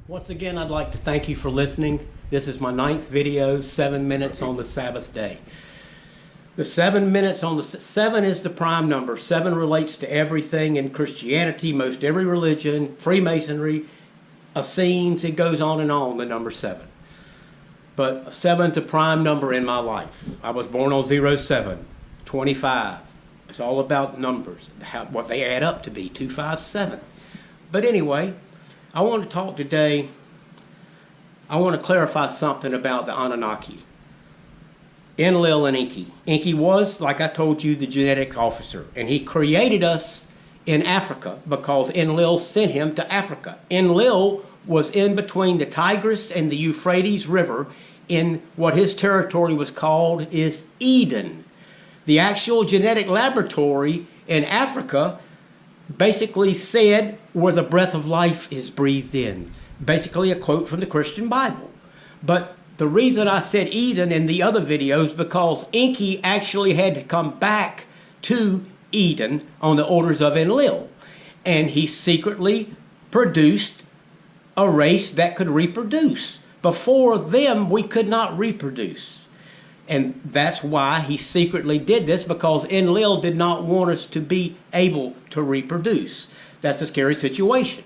Once again, I'd like to thank you for listening. This is my 9th video, 7 minutes on the Sabbath day. The 7 minutes on the 7 is the prime number. 7 relates to everything in Christianity, most every religion, Freemasonry, Essenes, it goes on and on, the number 7. But 7's a prime number in my life. I was born on 07, 25. It's all about numbers, what they add up to be, 257. But anyway, I want to talk today, I want to clarify something about the Anunnaki. Enlil and Enki. Enki was, like I told you, the genetic officer. And he created us in Africa because Enlil sent him to Africa. Enlil was in between the Tigris and the Euphrates River in what his territory was called is Eden. The actual genetic laboratory in Africa basically said where the breath of life is breathed in. Basically a quote from the Christian Bible. But the reason I said Eden in the other videos because Enki actually had to come back to Eden on the orders of Enlil. And he secretly produced a race that could reproduce. Before them, we could not reproduce. And that's why he secretly did this, because Enlil did not want us to be able to reproduce. That's a scary situation.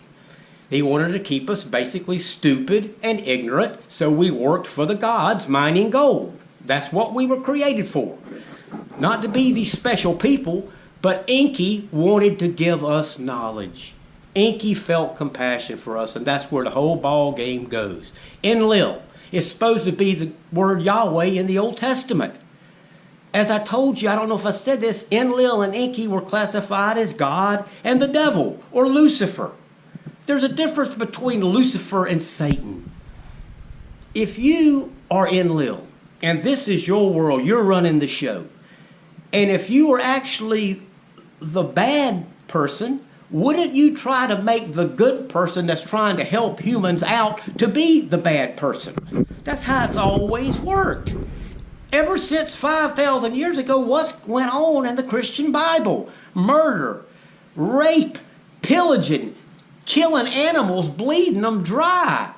He wanted to keep us basically stupid and ignorant, so we worked for the gods mining gold. That's what we were created for. Not to be these special people, but Enki wanted to give us knowledge. Enki felt compassion for us, and that's where the whole ball game goes. Enlil is supposed to be the word Yahweh in the Old Testament. As I told you, I don't know if I said this, Enlil and Enki were classified as God and the devil, or Lucifer. There's a difference between Lucifer and Satan. If you are Enlil, and this is your world, you're running the show, and if you are actually the bad person, wouldn't you try to make the good person that's trying to help humans out to be the bad person? That's how it's always worked. Ever since 5,000 years ago, what went on in the Christian Bible? Murder, rape, pillaging, killing animals, bleeding them dry.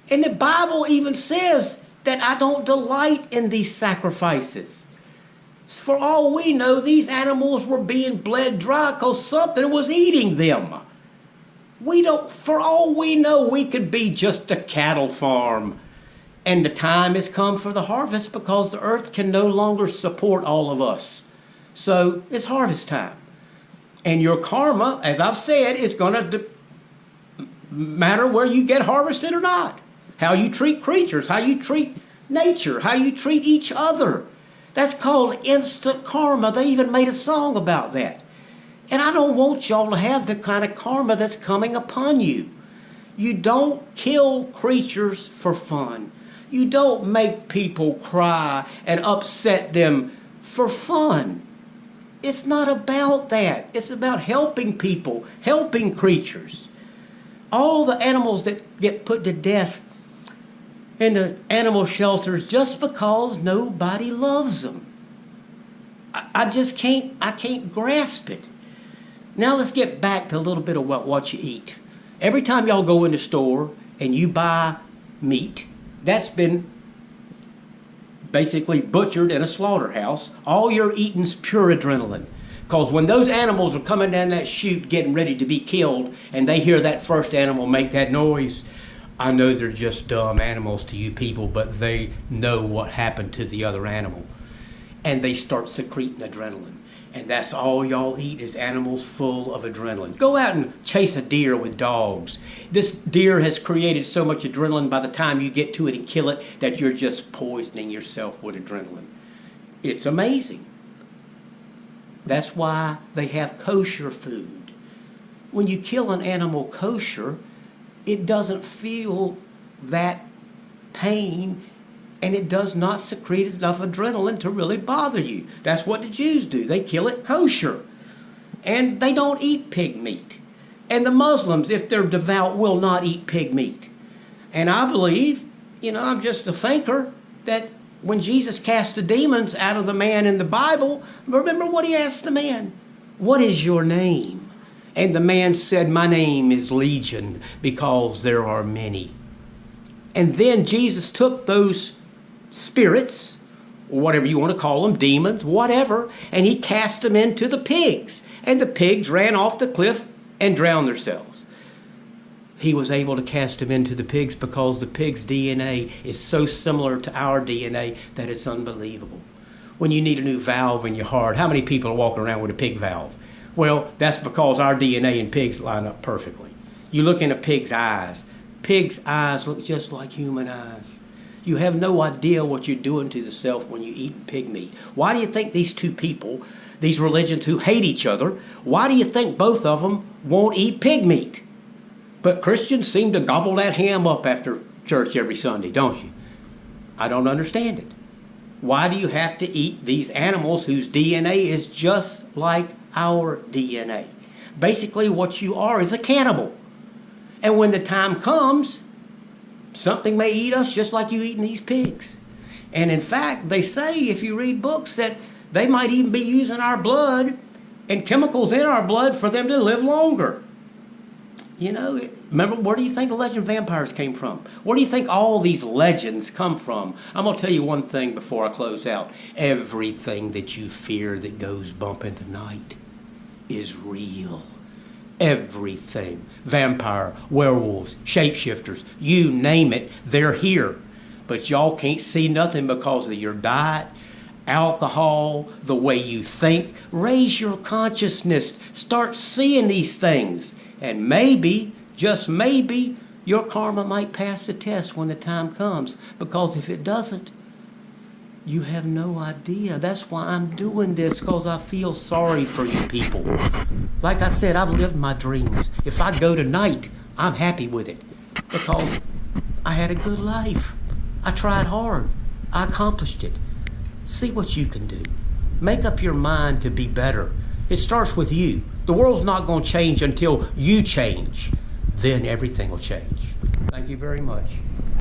And the Bible even says that I don't delight in these sacrifices. For all we know, these animals were being bled dry because something was eating them. For all we know, we could be just a cattle farm. And the time has come for the harvest because the earth can no longer support all of us. So it's harvest time. And your karma, as I've said, is going to matter where you get harvested or not. How you treat creatures, how you treat nature, how you treat each other. That's called instant karma. They even made a song about that. And I don't want y'all to have the kind of karma that's coming upon you. You don't kill creatures for fun. You don't make people cry and upset them for fun. It's not about that. It's about helping people, helping creatures. All the animals that get put to death in the animal shelters just because nobody loves them. I can't grasp it. Now let's get back to a little bit of what you eat. Every time y'all go in the store and you buy meat, that's been basically butchered in a slaughterhouse. All you're eating's pure adrenaline. Because when those animals are coming down that chute getting ready to be killed and they hear that first animal make that noise, I know they're just dumb animals to you people, but they know what happened to the other animal. And they start secreting adrenaline. And that's all y'all eat is animals full of adrenaline. Go out and chase a deer with dogs. This deer has created so much adrenaline by the time you get to it and kill it that you're just poisoning yourself with adrenaline. It's amazing. That's why they have kosher food. When you kill an animal kosher, it doesn't feel that pain, and it does not secrete enough adrenaline to really bother you. That's what the Jews do. They kill it kosher. And they don't eat pig meat. And the Muslims, if they're devout, will not eat pig meat. And I believe, I'm just a thinker, that when Jesus cast the demons out of the man in the Bible, remember what he asked the man? What is your name? And the man said, my name is Legion, because there are many. And then Jesus took those spirits, or whatever you want to call them, demons, whatever, and he cast them into the pigs. And the pigs ran off the cliff and drowned themselves. He was able to cast them into the pigs because the pig's DNA is so similar to our DNA that it's unbelievable. When you need a new valve in your heart, how many people are walking around with a pig valve? Well, that's because our DNA and pigs line up perfectly. You look in a pig's eyes. Pig's eyes look just like human eyes. You have no idea what you're doing to yourself when you eat pig meat. Why do you think these two people, these religions who hate each other, why do you think both of them won't eat pig meat? But Christians seem to gobble that ham up after church every Sunday, don't you? I don't understand it. Why do you have to eat these animals whose DNA is just like our DNA? Basically, what you are is a cannibal. And when the time comes, something may eat us just like you eating these pigs. And in fact, they say, if you read books, that they might even be using our blood and chemicals in our blood for them to live longer. You know, remember, where do you think the legend of vampires came from? Where do you think all these legends come from? I'm going to tell you one thing before I close out. Everything that you fear that goes bump in the night is real. Everything. Vampire, werewolves, shapeshifters, you name it, they're here. But y'all can't see nothing because of your diet, alcohol, the way you think. Raise your consciousness. Start seeing these things. And maybe, just maybe, your karma might pass the test when the time comes. Because if it doesn't, you have no idea. That's why I'm doing this, because I feel sorry for you people. Like I said, I've lived my dreams. If I go tonight, I'm happy with it. Because I had a good life. I tried hard. I accomplished it. See what you can do. Make up your mind to be better. It starts with you. The world's not going to change until you change. Then everything will change. Thank you very much.